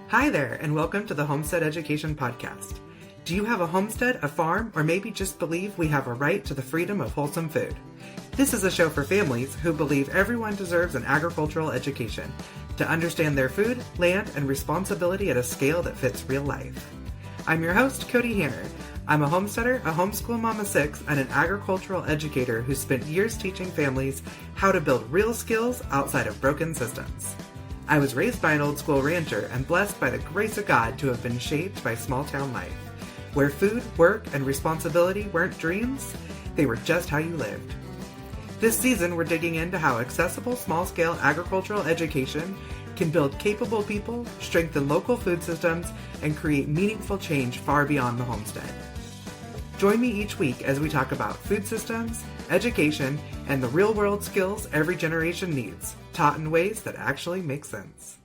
Hi there, and welcome to the Homestead Education Podcast. Do you have a homestead, a farm, or maybe just believe we have a right to the freedom of wholesome food? This is a show for families who believe everyone deserves an agricultural education to understand their food, land, and responsibility at a scale that fits real life. I'm your host, Kody Hanner. I'm a homesteader, a homeschool mom of 6, and an agricultural educator who spent years teaching families how to build real skills outside of broken systems. I was raised by an old school rancher and blessed by the grace of God to have been shaped by small town life, where food, work, and responsibility weren't dreams, they were just how you lived. This season, we're digging into how accessible small-scale agricultural education can build capable people, strengthen local food systems, and create meaningful change far beyond the homestead. Join me each week as we talk about food systems, education, and the real-world skills every generation needs, taught in ways that actually make sense.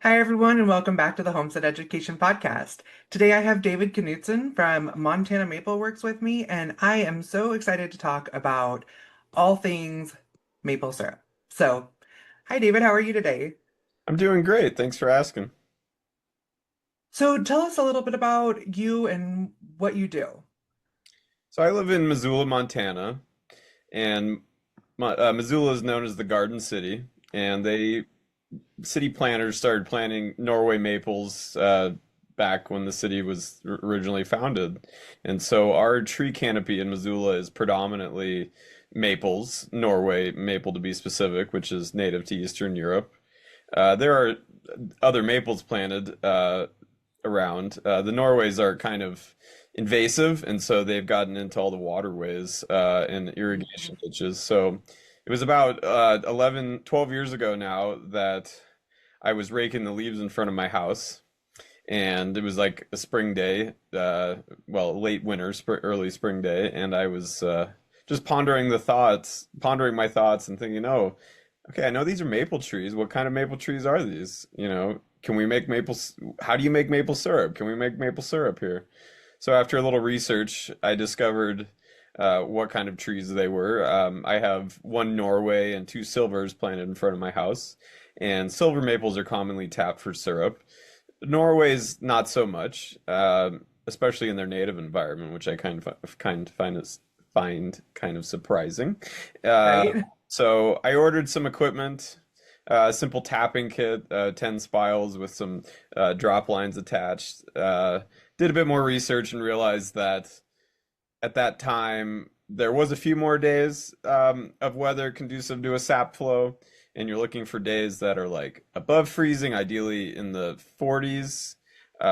Hi, everyone, and welcome back to the Homestead Education Podcast. Today I have David Knudson from Montana Maple Works with me, and I am so excited to talk about all things maple syrup. So, hi, David. How are you today? I'm doing great. Thanks for asking. So, tell us a little bit about you and what you do. So I live in Missoula, Montana, and Missoula is known as the Garden City, and city planters started planting Norway maples back when the city was originally founded. And so our tree canopy in Missoula is predominantly maples, Norway maple to be specific, which is native to Eastern Europe. There are other maples planted around. The Norways are kind of invasive, and so they've gotten into all the waterways and irrigation ditches. So it was about 12 years ago now that I was raking the leaves in front of my house, and it was like a spring day, late winter, early spring day, and I was just pondering my thoughts and thinking, oh, okay, I know these are maple trees. What kind of maple trees are these? Can we make how do you make maple syrup? Can we make maple syrup here? So after a little research, I discovered what kind of trees they were. I have one Norway and two silvers planted in front of my house, and silver maples are commonly tapped for syrup. Norway's not so much, especially in their native environment, which I kind of find kind of surprising. Right? So I ordered some equipment, a simple tapping kit, 10 spiles with some drop lines attached. Did a bit more research and realized that at that time there was a few more days of weather conducive to a sap flow, and you're looking for days that are like above freezing, ideally in the 40s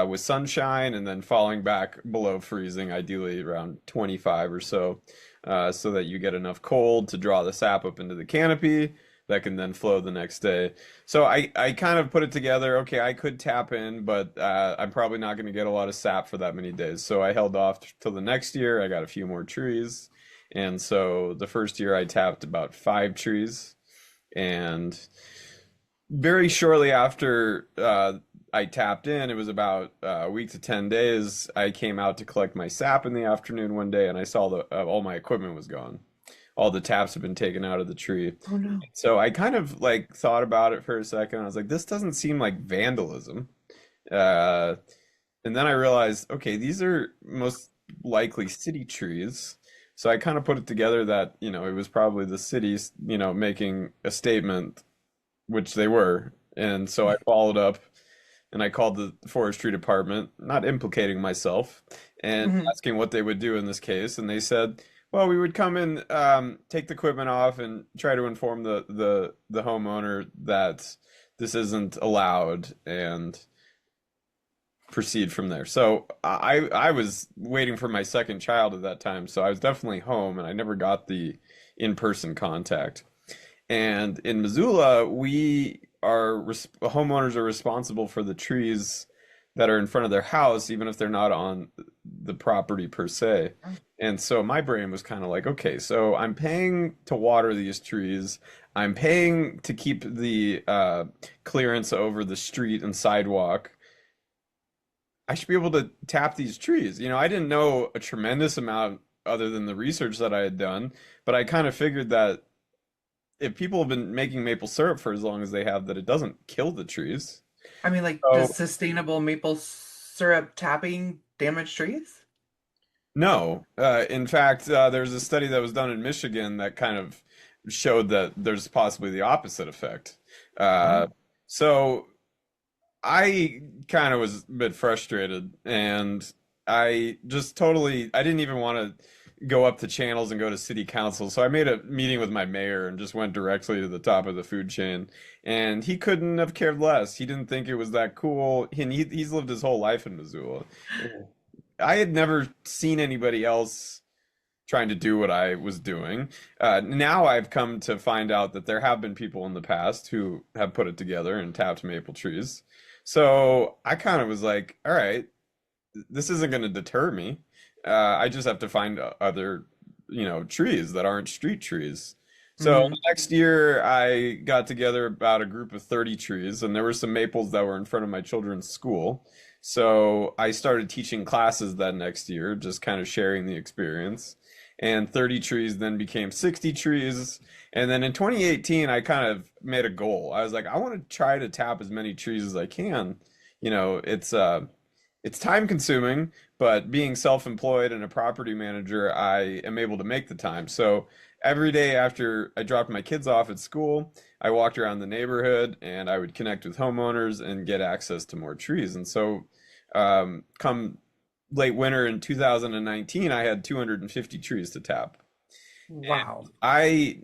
with sunshine, and then falling back below freezing, ideally around 25 or so, so that you get enough cold to draw the sap up into the canopy that can then flow the next day. So I kind of put it together. Okay, I could tap in, but I'm probably not going to get a lot of sap for that many days. So I held off till the next year. I got a few more trees. And so the first year I tapped about 5 trees. And very shortly after I tapped in, it was about a week to 10 days, I came out to collect my sap in the afternoon one day, and I saw all my equipment was gone. All the taps have been taken out of the tree. Oh, no. So I kind of like thought about it for a second. I was like, this doesn't seem like vandalism. And then I realized, okay, these are most likely city trees. So I kind of put it together that, it was probably the cities, making a statement, which they were. And so I followed up and I called the forestry department, not implicating myself, and asking what they would do in this case. And they said, well, we would come in, take the equipment off, and try to inform the homeowner that this isn't allowed, and proceed from there. So I was waiting for my second child at that time, so I was definitely home, and I never got the in-person contact. And in Missoula, homeowners are responsible for the trees that are in front of their house, even if they're not on the property per se. And so my brain was kind of like, okay, so I'm paying to water these trees. I'm paying to keep the clearance over the street and sidewalk. I should be able to tap these trees. I didn't know a tremendous amount other than the research that I had done, but I kind of figured that if people have been making maple syrup for as long as they have, that it doesn't kill the trees. I mean, like, So does sustainable maple syrup tapping damage trees? no, in fact, there's a study that was done in Michigan that kind of showed that there's possibly the opposite effect. Uh, Oh, so I kind of was a bit frustrated, and I didn't even want to go up the channels and go to city council. So I made a meeting with my mayor and just went directly to the top of the food chain. And he couldn't have cared less. He didn't think it was that cool. And he's lived his whole life in Missoula. I had never seen anybody else trying to do what I was doing. Now I've come to find out that there have been people in the past who have put it together and tapped maple trees. So I kind of was like, all right, this isn't going to deter me. I just have to find other, trees that aren't street trees. So hmm. next year I got together about a group of 30 trees, and there were some maples that were in front of my children's school. So I started teaching classes that next year, just kind of sharing the experience. And 30 trees then became 60 trees. And then in 2018, I kind of made a goal. I was like, I want to try to tap as many trees as I can. It's time consuming, but being self-employed and a property manager, I am able to make the time. So every day after I dropped my kids off at school, I walked around the neighborhood and I would connect with homeowners and get access to more trees. And so come late winter in 2019, I had 250 trees to tap. Wow. I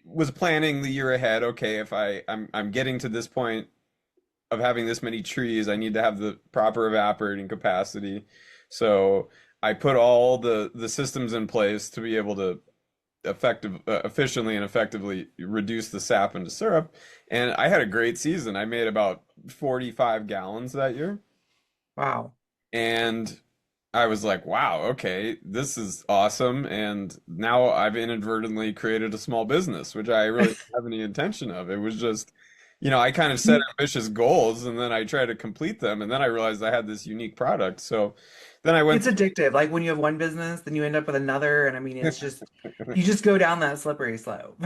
was planning the year ahead. Okay, if I'm getting to this point of having this many trees, I need to have the proper evaporating capacity. So I put all the systems in place to be able to efficiently and effectively reduce the sap into syrup. And I had a great season. I made about 45 gallons that year. Wow. And I was like, wow, okay, this is awesome. And now I've inadvertently created a small business, which I really didn't have any intention of. It was just, I kind of set ambitious goals and then I tried to complete them. And then I realized I had this unique product. So then I went It's addictive. Like when you have one business, then you end up with another. And I mean, it's just, you just go down that slippery slope.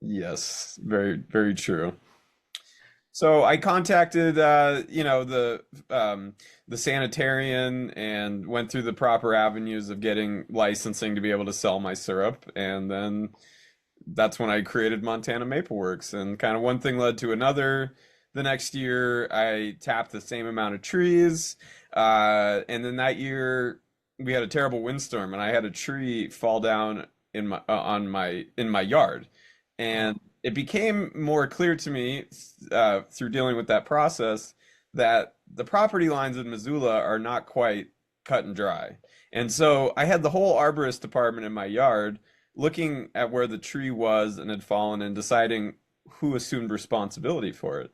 yes, very, very true. So I contacted, the sanitarian and went through the proper avenues of getting licensing to be able to sell my syrup, and then that's when I created Montana Maple Works, and kind of one thing led to another. The next year, I tapped the same amount of trees, and then that year we had a terrible windstorm, and I had a tree fall down in my yard, and it became more clear to me through dealing with that process that the property lines in Missoula are not quite cut and dry. And so I had the whole arborist department in my yard looking at where the tree was and had fallen and deciding who assumed responsibility for it.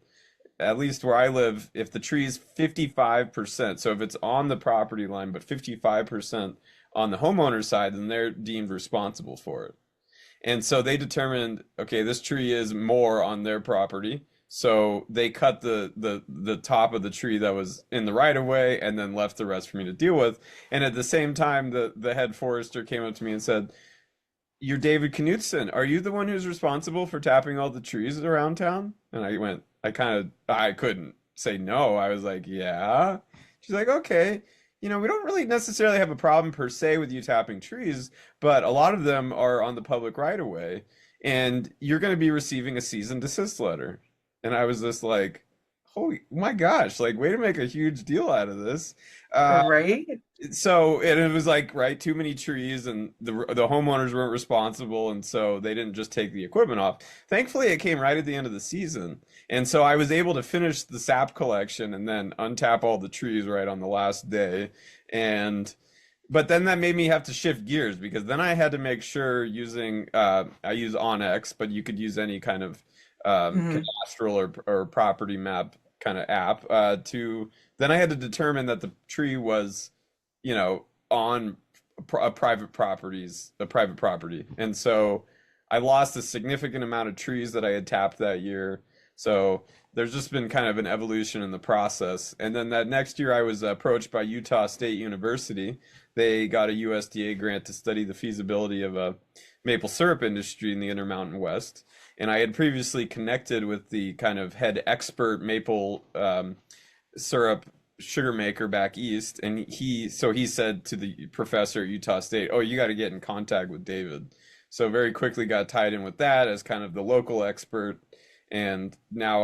At least where I live, if the tree's 55%, so if it's on the property line, but 55% on the homeowner's side, then they're deemed responsible for it. And so they determined, okay, this tree is more on their property. So they cut the top of the tree that was in the right of way and then left the rest for me to deal with. And at the same time, the head forester came up to me and said, "You're David Knudson. Are you the one who's responsible for tapping all the trees around town?" And I couldn't say no. I was like, "Yeah." She's like, "Okay. We don't really necessarily have a problem per se with you tapping trees, but a lot of them are on the public right of way, and you're going to be receiving a cease and desist letter." And I was just like, "Holy my gosh, like way to make a huge deal out of this." Uh, Right? so and it was like, right, too many trees, and the homeowners weren't responsible, and so they didn't just take the equipment off. Thankfully, it came right at the end of the season, and so I was able to finish the sap collection and then untap all the trees right on the last day. And but then that made me have to shift gears because then I had to make sure using I use Onyx, but you could use any kind of Hmm. cadastral or property map kind of app to then I had to determine that the tree was on a private property. And so I lost a significant amount of trees that I had tapped that year. So there's just been kind of an evolution in the process. And then that next year, I was approached by Utah State University. They got a USDA grant to study the feasibility of a maple syrup industry in the Intermountain West. And I had previously connected with the kind of head expert maple syrup sugar maker back east, and he said to the professor at Utah State, "Oh, you got to get in contact with David." So very quickly got tied in with that as kind of the local expert, and now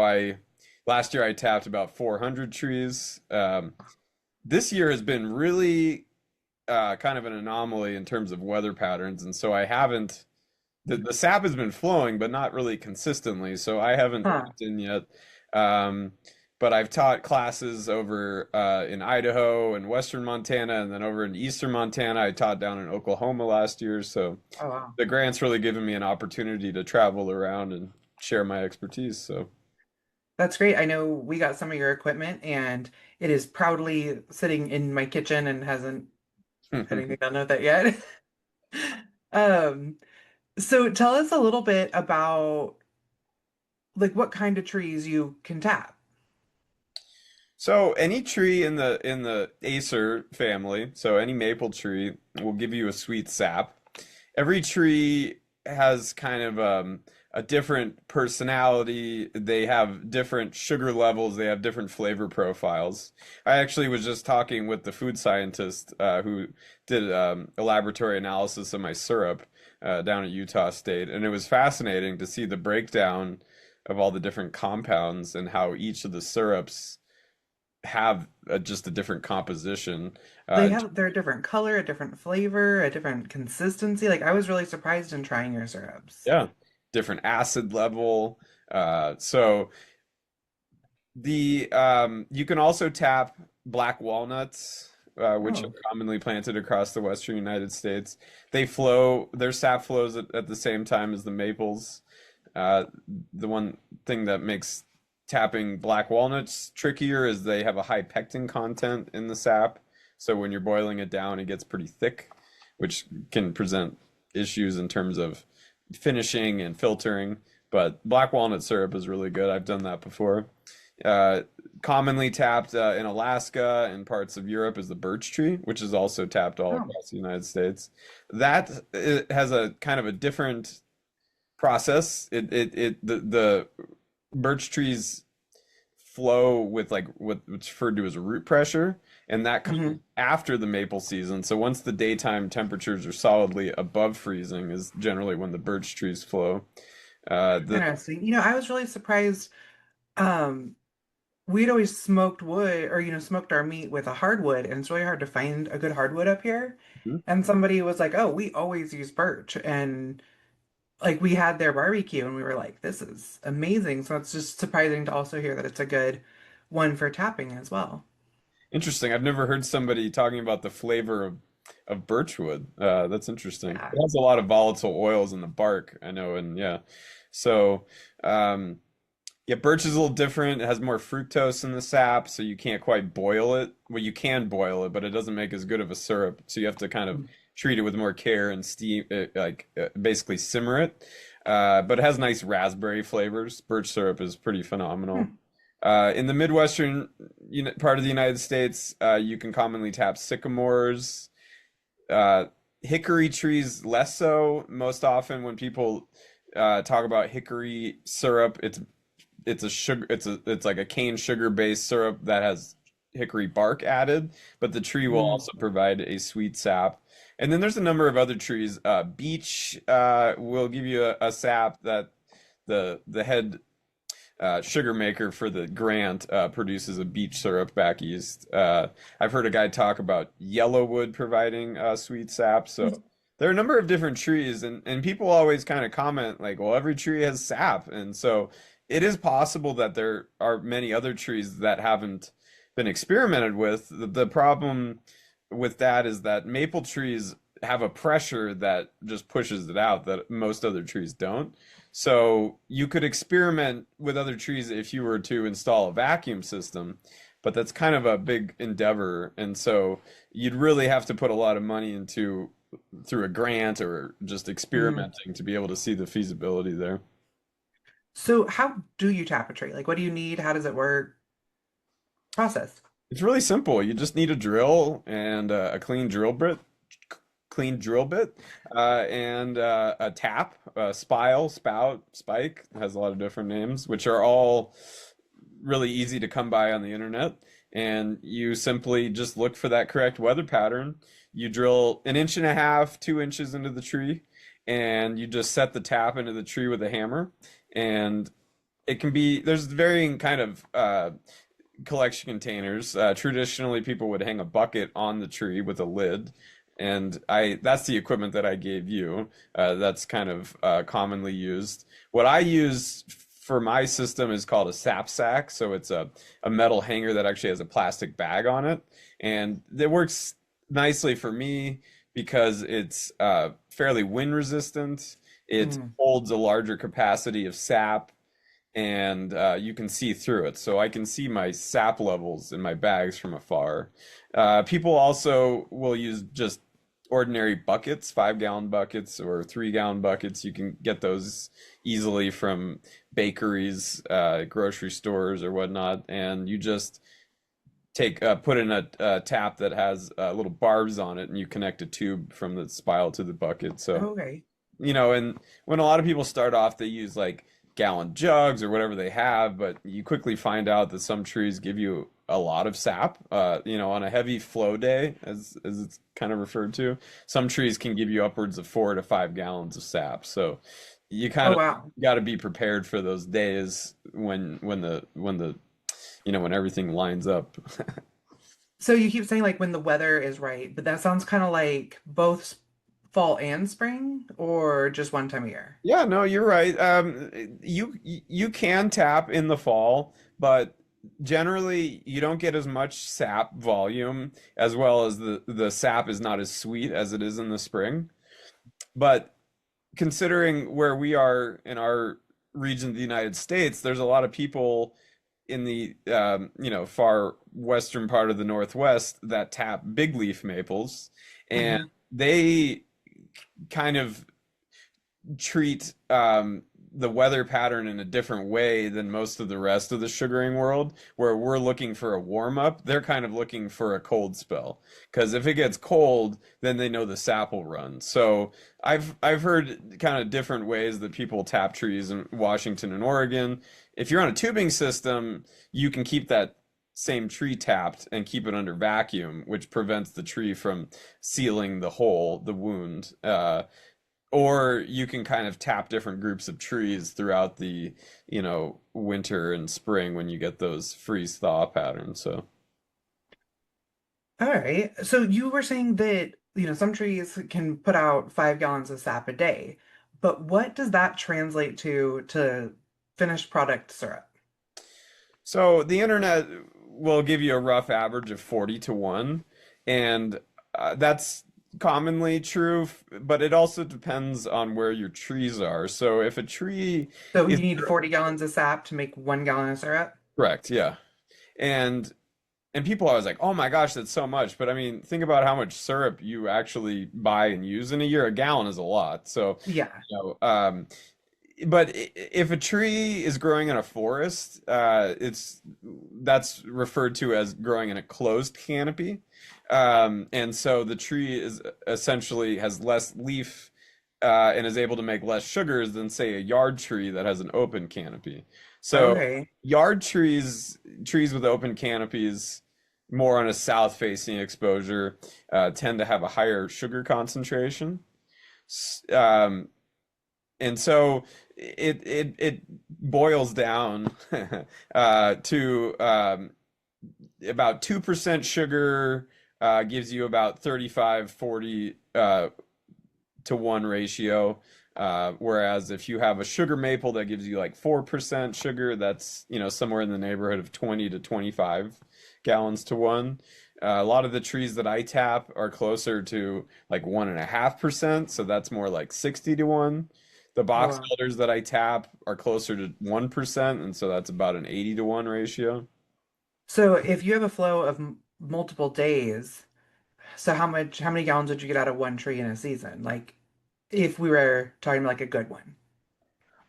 last year I tapped about 400 trees. This year has been really kind of an anomaly in terms of weather patterns, and so I haven't. The sap has been flowing, but not really consistently, so I haven't tapped in yet. Um, but I've taught classes over in Idaho and Western Montana, and then over in Eastern Montana. I taught down in Oklahoma last year, so Oh, wow. the grant's really given me an opportunity to travel around and share my expertise. So, That's great. I know we got some of your equipment and it is proudly sitting in my kitchen and hasn't anything done with it yet. Um, so tell us a little bit about like what kind of trees you can tap. so any tree in the Acer family, so any maple tree will give you a sweet sap. Every tree has kind of a different personality. They have different sugar levels. They have different flavor profiles. I actually was just talking with the food scientist who did a laboratory analysis of my syrup down at Utah State, and it was fascinating to see the breakdown of all the different compounds and how each of the syrups have just a different composition. They're a different color, a different flavor, a different consistency. Like I was really surprised in trying your syrups. Yeah, different acid level. So the you can also tap black walnuts, which are Oh, commonly planted across the western United States. They flow, their sap flows at the same time as the maples. Uh, the one thing that makes tapping black walnuts trickier is they have a high pectin content in the sap. So when you're boiling it down, it gets pretty thick, which can present issues in terms of finishing and filtering. But black walnut syrup is really good. I've done that before. Uh, Commonly tapped in Alaska and parts of Europe is the birch tree, which is also tapped all oh. across the United States. That has a kind of a different process. The birch trees flow with like what's referred to as root pressure, and that comes Hmm. after the maple season. So once the daytime temperatures are solidly above freezing is generally when the birch trees flow. The Interesting. I was really surprised. Um, we'd always smoked wood or, smoked our meat with a hardwood, and it's really hard to find a good hardwood up here. And somebody was like, "Oh, we always use birch." And like we had their barbecue and we were like, "This is amazing." So it's just surprising to also hear that it's a good one for tapping as well. Interesting. I've never heard somebody talking about the flavor of birchwood. That's interesting. Yeah. It has a lot of volatile oils in the bark, I know, and yeah. So, um, yeah, birch is a little different. It has more fructose in the sap, so you can't quite boil it. Well, you can boil it, but it doesn't make as good of a syrup. So you have to kind of treat it with more care and steam, basically simmer it. But it has nice raspberry flavors. Birch syrup is pretty phenomenal. Hmm. In the Midwestern part of the United States, you can commonly tap sycamores, uh, hickory trees less so. Most often, when people talk about hickory syrup, it's a sugar, it's like a cane sugar based syrup that has hickory bark added, but the tree will Mm. also provide a sweet sap. And then there's a number of other trees. Beech will give you a sap that the head sugar maker for the grant produces a beech syrup back east. I've heard a guy talk about yellowwood providing sweet sap. So there are a number of different trees, and people always kind of comment like, well, every tree has sap. And so it is possible that there are many other trees that haven't been experimented with. The problem with that is that maple trees have a pressure that just pushes it out that most other trees don't. So you could experiment with other trees if you were to install a vacuum system, but that's kind of a big endeavor. And so you'd really have to put a lot of money into through a grant or just Mm. experimenting to be able to see the feasibility there. So how do you tap a tree? Like, what do you need? How does it work? Process. It's really simple. You just need a drill and a clean drill bit, and a tap, spile, spout, spike, has a lot of different names, which are all really easy to come by on the internet. And you simply just look for that correct weather pattern. You drill an inch and a half, 2 inches into the tree, and you just set the tap into the tree with a hammer. And it can be, there's varying kind of collection containers. Traditionally, people would hang a bucket on the tree with a lid, and that's the equipment that I gave you. That's kind of commonly used. What I use for my system is called a sap sack. So it's a metal hanger that actually has a plastic bag on it, and it works nicely for me because it's fairly wind resistant. It Mm. holds a larger capacity of sap, and you can see through it. So I can see my sap levels in my bags from afar. People also will use just ordinary buckets, 5 gallon buckets or 3 gallon buckets. You can get those easily from bakeries, grocery stores, or whatnot. And you just put in a tap that has little barbs on it, and you connect a tube from the spile to the bucket. So Okay. and when a lot of people start off, they use like gallon jugs or whatever they have, but you quickly find out that some trees give you a lot of sap. On a heavy flow day, as it's kind of referred to, some trees can give you upwards of 4 to 5 gallons of sap. So you kind Oh, of wow. got to be prepared for those days when everything lines up. So you keep saying like when the weather is right, but that sounds kind of like both fall and spring or just one time a year. Yeah, no, you're right. You can tap in the fall, but generally you don't get as much sap volume, as well as the sap is not as sweet as it is in the spring. But considering where we are in our region of the United States, there's a lot of people in the far western part of the Northwest that tap big leaf maples, and Hmm. they kind of treat the weather pattern in a different way than most of the rest of the sugaring world, where we're looking for a warm up. They're kind of looking for a cold spell, because if it gets cold, then they know the sap will run. So I've heard kind of different ways that people tap trees in Washington and Oregon. If you're on a tubing system, you can keep that same tree tapped and keep it under vacuum, which prevents the tree from sealing the hole, the wound. Or you can kind of tap different groups of trees throughout the, winter and spring when you get those freeze thaw patterns. So, All right. So you were saying that, some trees can put out 5 gallons of sap a day, but what does that translate to finished product syrup? so the internet will give you a rough average of 40 to 1, and that's commonly true, but it also depends on where your trees are. So if a tree So you is need 40 gallons of sap to make 1 gallon of syrup? correct, yeah. And And people are always like, "Oh my gosh, that's so much." But I mean, think about how much syrup you actually buy and use in a year. A gallon is a lot. So, Yeah. you know, um, but if a tree is growing in a forest, that's referred to as growing in a closed canopy. And so the tree is essentially has less leaf and is able to make less sugars than, say, a yard tree that has an open canopy. So Okay. yard trees with open canopies, more on a south-facing exposure, tend to have a higher sugar concentration. S- Um, and so it boils down to about 2% sugar gives you about 35-40 to 1 ratio. Whereas if you have a sugar maple that gives you like 4% sugar, that's, somewhere in the neighborhood of 20 to 25 gallons to 1. A lot of the trees that I tap are closer to like 1.5%, so that's more like 60 to 1. The Oh, box wow. elders that I tap are closer to 1%, and so that's about an 80 to 1 ratio. So if you have a flow of multiple days, so how many gallons would you get out of one tree in a season? Like if we were talking like a good one.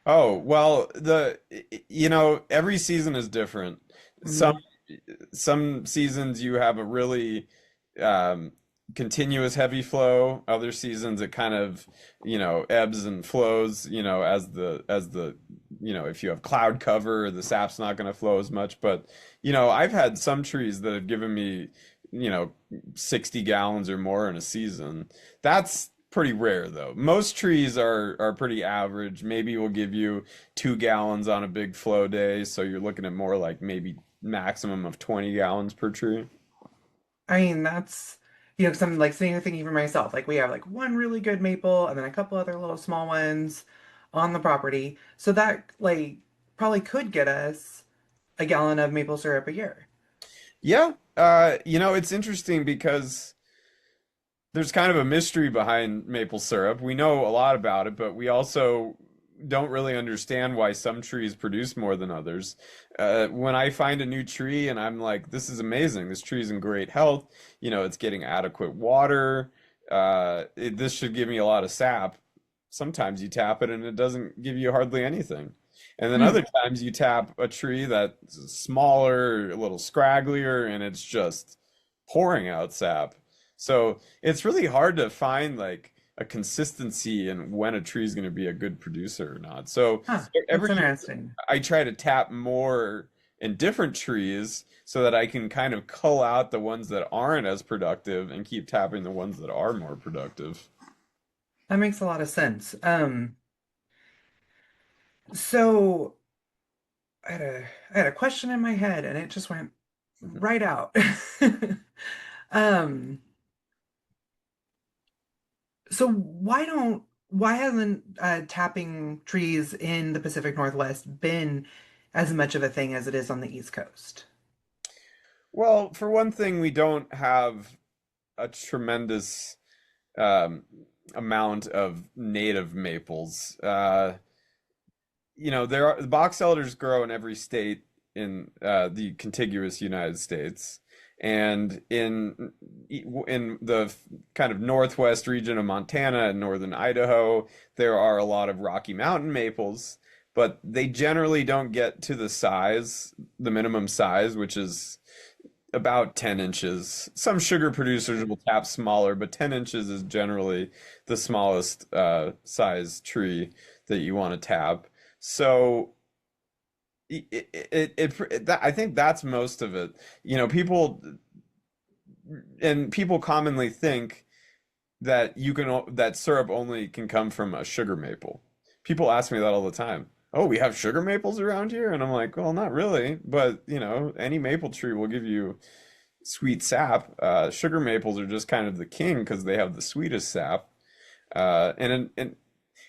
Oh, well, every season is different. Some Hmm. some seasons you have a really um, continuous heavy flow. Other seasons it kind of, ebbs and flows, if you have cloud cover, the sap's not going to flow as much. But, I've had some trees that have given me, you know, 60 gallons or more in a season. That's pretty rare though. Most trees are pretty average. Maybe will give you 2 gallons on a big flow day, so you're looking at more like maybe maximum of 20 gallons per tree. I mean, that's, 'cause I'm like sitting here thinking for myself, like we have like one really good maple and then a couple other little small ones on the property. So that like probably could get us a gallon of maple syrup a year. Yeah, it's interesting because there's kind of a mystery behind maple syrup. We know a lot about it, but we also don't really understand why some trees produce more than others. When I find a new tree and I'm like, this is amazing, this tree's in great health, it's getting adequate water, this should give me a lot of sap. Sometimes you tap it and it doesn't give you hardly anything. And then other Hmm. times you tap a tree that's smaller, a little scragglier, and it's just pouring out sap. So it's really hard to find like a consistency in when a tree is going to be a good producer or not. So Huh. That's every year interesting. I try to tap more in different trees so that I can kind of cull out the ones that aren't as productive and keep tapping the ones that are more productive. That makes a lot of sense. So I had a question in my head and it just went Mhm. right out. Um, so why hasn't tapping trees in the Pacific Northwest been as much of a thing as it is on the East Coast? Well, for one thing, we don't have a tremendous um, amount of native maples. There are box elders grow in every state in the contiguous United States, and in the kind of northwest region of Montana and northern Idaho, there are a lot of Rocky Mountain maples, but they generally don't get to the minimum size, which is about 10 inches. Some sugar producers will tap smaller, but 10 inches is generally the smallest size tree that you want to tap. So I think that's most of it. People commonly think that that syrup only can come from a sugar maple. People ask me that all the time. Oh, we have sugar maples around here? And I'm like, well, not really, but any maple tree will give you sweet sap. Sugar maples are just kind of the king because they have the sweetest sap.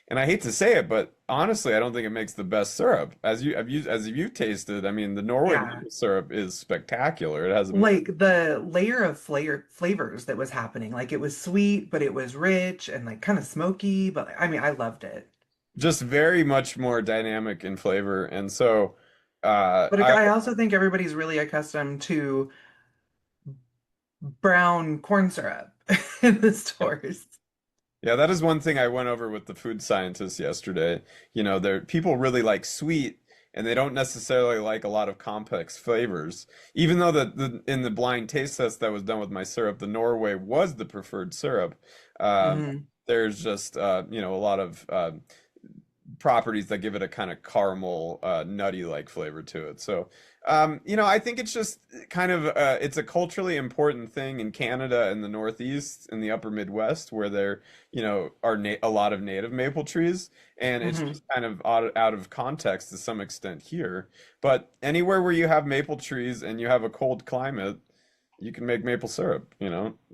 And I hate to say it, but honestly, I don't think it makes the best syrup. As you've tasted, I mean, the Norway Yeah. maple syrup is spectacular. It has a Like the layer of flavors that was happening. Like it was sweet, but it was rich and like kind of smoky. But I mean, I loved it. just very much more dynamic in flavor. And so, But I also think everybody's really accustomed to brown corn syrup in the stores. yeah, that is one thing I went over with the food scientists yesterday. There people really like sweet and they don't necessarily like a lot of complex flavors. Even though in the blind taste test that was done with my syrup, the Norway was the preferred syrup. Um, Hmm. there's just a lot of properties that give it a kind of caramel, nutty like flavor to it. So, I think it's just kind of it's a culturally important thing in Canada and the Northeast and the Upper Midwest where there, are na a lot of native maple trees, and it's Hmm. just kind of out of context to some extent here. But anywhere where you have maple trees and you have a cold climate, you can make maple syrup.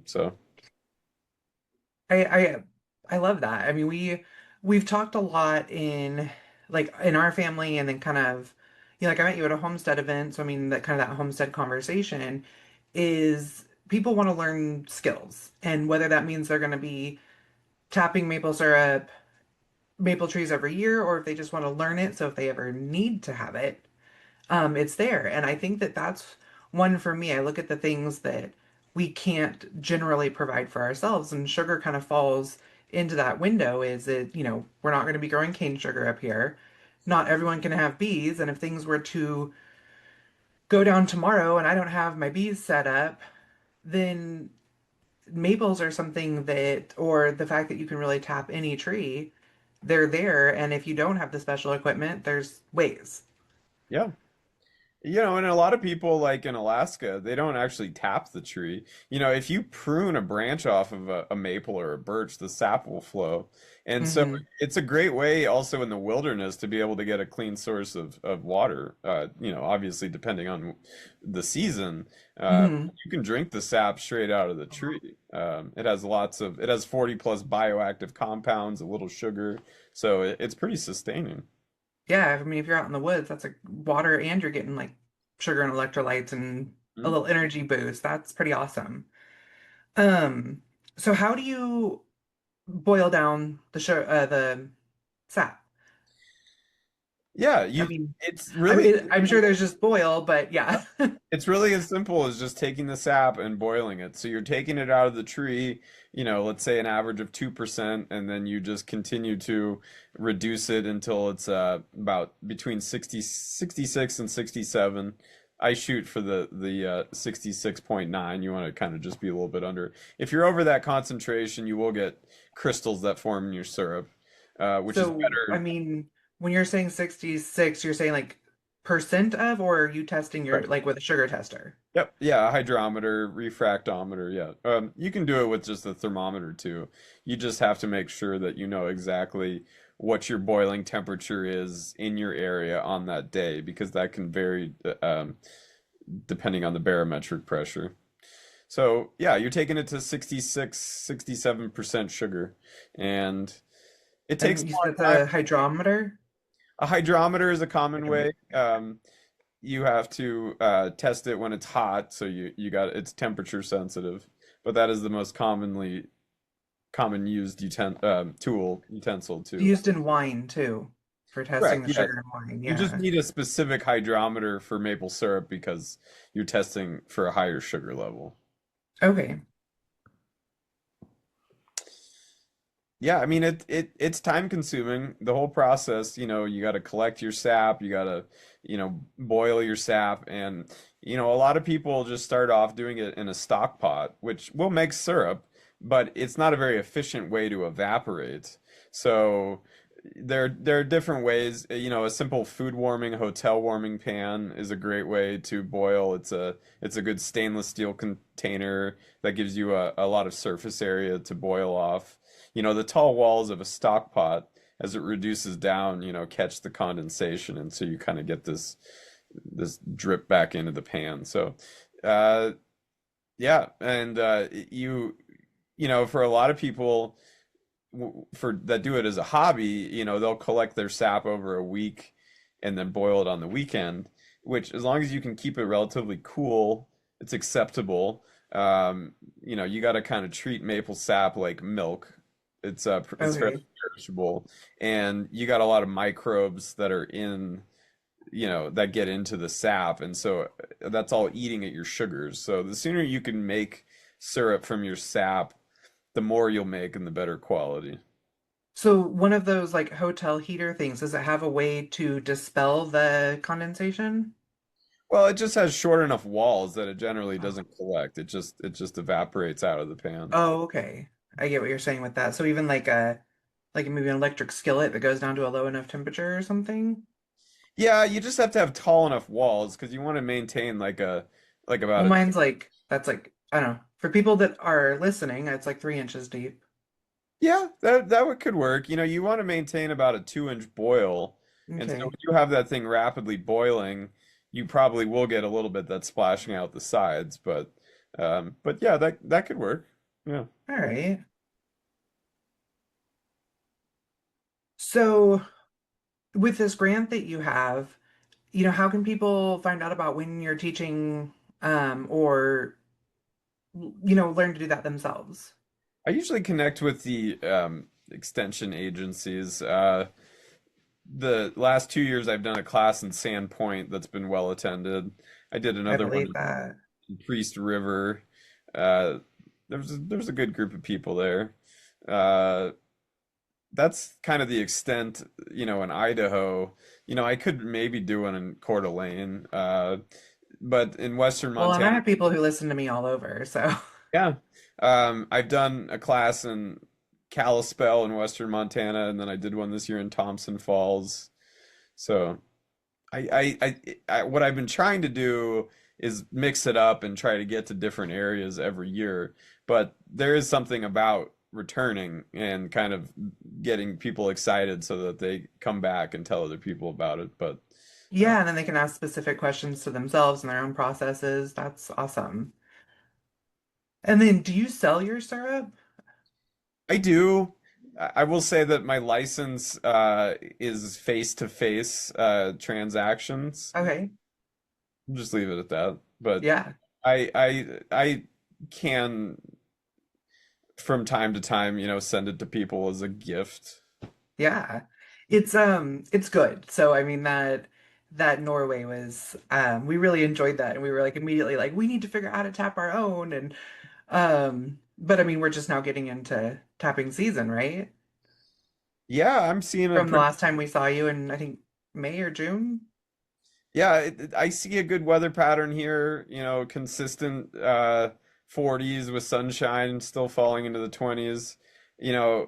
So. I, I I love that. I mean, we've talked a lot in like in our family and then kind of like I met you at a homestead event, so I mean that kind of that homestead conversation is people want to learn skills and whether that means they're going to be tapping maple syrup, maple trees every year, or if they just want to learn it, so if they ever need to have it, it's there. And I think that that's one for me. I look at the things that we can't generally provide for ourselves, and sugar kind of falls into that window. Is it, we're not going to be growing cane sugar up here. not everyone can have bees. And if things were to go down tomorrow and I don't have my bees set up, then maples are something that, or the fact that you can really tap any tree, they're there. And if you don't have the special equipment, there's ways. Yeah. And a lot of people, like in Alaska, they don't actually tap the tree. If you prune a branch off of a maple or a birch, the sap will flow. And so Hmm. it's a great way also in the wilderness to be able to get a clean source of water. Obviously depending on the season, Hmm. you can drink the sap straight out of the tree. It has 40 plus bioactive compounds, a little sugar. So it's pretty sustaining. Yeah, I mean, if you're out in the woods, that's like water and you're getting like sugar and electrolytes and a Mm. little energy boost. That's pretty awesome. Um, so how do you boil down the sap? Yeah, I mean, it's I really mean, I'm sure there's just boil, but yeah. It's really as simple as just taking the sap and boiling it. So you're taking it out of the tree, let's say an average of 2%, and then you just continue to reduce it until it's about between 66 and 67. I shoot for the 66.9. You want to kind of just be a little bit under. If you're over that concentration, you will get crystals that form in your syrup, which is So, I better. mean, when you're saying 66, you're saying like percent of, or are you testing your like with a sugar tester? Yep. Yeah. A hydrometer, refractometer. Yeah. You can do it with just a thermometer too. You just have to make sure that you know exactly what your boiling temperature is in your area on that day because that can vary depending on the barometric pressure. So, yeah, you're taking it to 66, 67% sugar. And it takes And a you said it's long time. a hydrometer? A hydrometer is a common Okay. way. You have to test it when it's hot, so you got it's temperature sensitive. But that is the most common used utensil too. Used in wine too, for testing Correct. the Yeah. sugar in wine. You just Yeah. need a specific hydrometer for maple syrup because you're testing for a higher sugar level. Okay. Yeah, I mean it's time consuming. The whole process, you got to collect your sap, you got to, boil your sap and a lot of people just start off doing it in a stock pot, which will make syrup, but it's not a very efficient way to evaporate. So there are different ways, a simple food warming, hotel warming pan is a great way to boil. It's a good stainless steel container that gives you a lot of surface area to boil off. The tall walls of a stock pot, as it reduces down, catch the condensation, and so you kind of get this drip back into the pan. So, uh, yeah, and for a lot of people for that do it as a hobby, they'll collect their sap over a week and then boil it on the weekend, which as long as you can keep it relatively cool, it's acceptable. You got to kind of treat maple sap like milk. It's fairly Okay. perishable, and you got a lot of microbes that are that get into the sap, and so that's all eating at your sugars. So the sooner you can make syrup from your sap, the more you'll make and the better quality. So one of those like hotel heater things, does it have a way to dispel the condensation? Well, it just has short enough walls that it generally Oh. doesn't collect. It just evaporates out of the pan. Oh, okay. I get what you're saying with that. So even like maybe an electric skillet that goes down to a low enough temperature or something? Yeah, you just have to have tall enough walls because you want to maintain like about Well, a mine's like that's like I don't know. For people that are listening, it's like 3 inches deep. yeah, could work. You want to maintain about a 2-inch boil, and so when Okay. you have that thing rapidly boiling, you probably will get a little bit that's splashing out the sides, but yeah, that could work. Yeah. All right. So with this grant that you have, how can people find out about when you're teaching or learn to do that themselves? I usually connect with the extension agencies. The last 2 years I've done a class in Sandpoint that's been well attended. I did I another one believe that. in Priest River. Uh, there was a good group of people there. Uh, that's kind of the extent, in Idaho. I could maybe do one in Coeur d'Alene, but in Western Well, and I Montana, have people who listen to me all over, so yeah. I've done a class in Kalispell in Western Montana, and then I did one this year in Thompson Falls. So what I've been trying to do is mix it up and try to get to different areas every year. But there is something about returning and kind of getting people excited so that they come back and tell other people about it. But uh, yeah, and then they can ask specific questions to themselves and their own processes. That's awesome. And then do you sell your syrup? I do. I will say that my license is face-to-face transactions. Okay. I'll just leave it at that. But Yeah. I can from time to time, send it to people as a gift. Yeah. It's good. So I mean that Norway was we really enjoyed that and we were like immediately like we need to figure out how to tap our own and but I mean we're just now getting into tapping season, right? Yeah, I'm seeing a From the pretty, last time we saw you in I think May or June. yeah, I see a good weather pattern here, consistent 40s with sunshine still falling into the 20s. You know,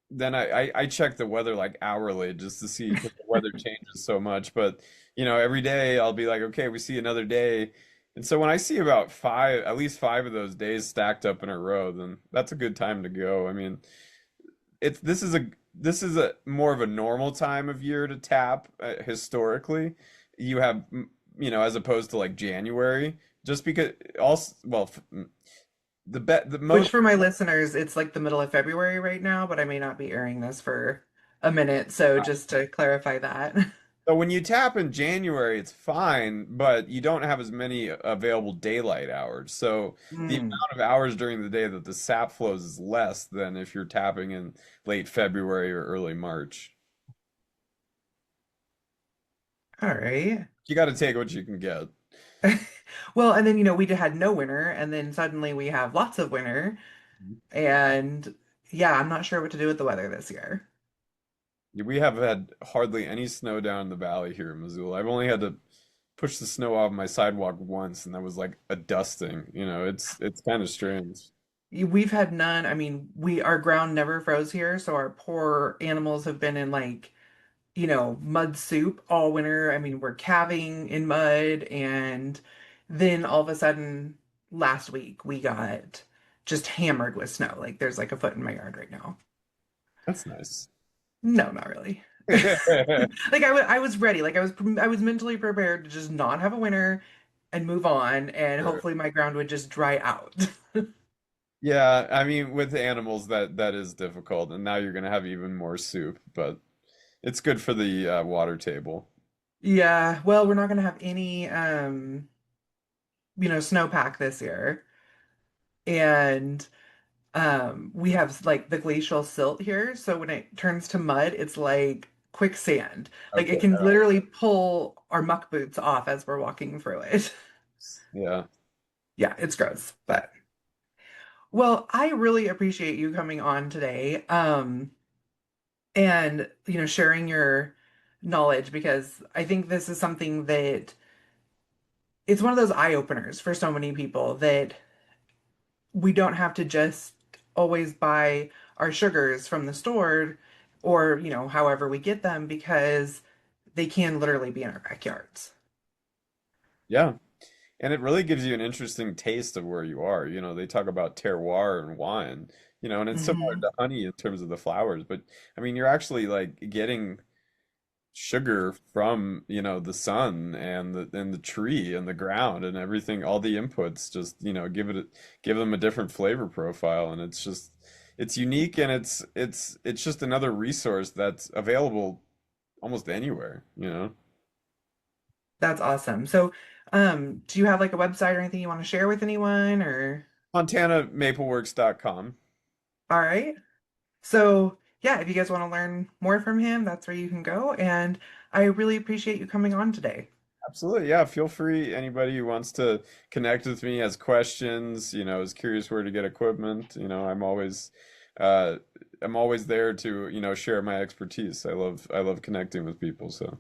then I check the weather like hourly just to see because the weather changes so much. But every day I'll be like, okay, we see another day. And so when I see about five, at least five of those days stacked up in a row, then that's a good time to go. I mean, it's this is a more of a normal time of year to tap historically. You have as opposed to like January, just because also well the Which most. for my listeners, it's like the middle of February right now, but I may not be airing this for a minute, so just to clarify that. So when you tap in January, it's fine, but you don't have as many available daylight hours. So the Hmm. amount of hours during the day that the sap flows is less than if you're tapping in late February or early March. All right. You got to take what you can get. Well, and then we had no winter, and then suddenly we have lots of winter, and yeah, I'm not sure what to do with the weather this year. We have had hardly any snow down in the valley here in Missoula. I've only had to push the snow off my sidewalk once, and that was like a dusting. It's kind of strange. We've had none. I mean, we our ground never froze here, so our poor animals have been in like mud soup all winter. I mean, we're calving in mud, and then all of a sudden, last week we got just hammered with snow. Like there's like a foot in my yard right now. That's nice. No, not really. Like I was ready. Like I was mentally prepared to just not have a winter and move on, and Sure. hopefully my ground would just dry out. Yeah, I mean, with animals, that is difficult, and now you're gonna have even more soup, but it's good for the water table. Yeah, well, we're not gonna have any snowpack this year. And we have like the glacial silt here, so when it turns to mud, it's like quicksand. Like Okay. it can literally pull our muck boots off as we're walking through it. Yeah. Yeah, it's gross. But well, I really appreciate you coming on today. And sharing your knowledge because I think this is something that it's one of those eye openers for so many people that we don't have to just always buy our sugars from the store or, however we get them because they can literally be in our backyards. Yeah. And it really gives you an interesting taste of where you are. They talk about terroir and wine, and it's similar Hmm. to honey in terms of the flowers, but I mean, you're actually like getting sugar from, the sun and the tree and the ground and everything, all the inputs just, give them a different flavor profile. And it's unique and it's just another resource that's available almost anywhere. That's awesome. So, do you have like a website or anything you want to share with anyone or MontanaMapleworks.com. all right. So, yeah, if you guys want to learn more from him, that's where you can go. And I really appreciate you coming on today. Absolutely. Yeah. Feel free. Anybody who wants to connect with me has questions, is curious where to get equipment, I'm always uh, I'm always there to, share my expertise. I love connecting with people. So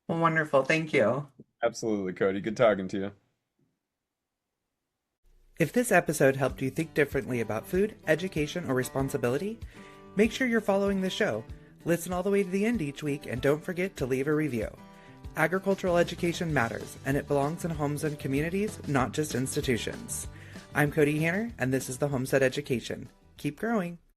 Wonderful. Thank you. absolutely, Kody. Good talking to you. If this episode helped you think differently about food, education, or responsibility, make sure you're following the show. Listen all the way to the end each week, and don't forget to leave a review. Agricultural education matters, and it belongs in homes and communities, not just institutions. I'm Kody Hanner, and this is the Homestead Education. Keep growing.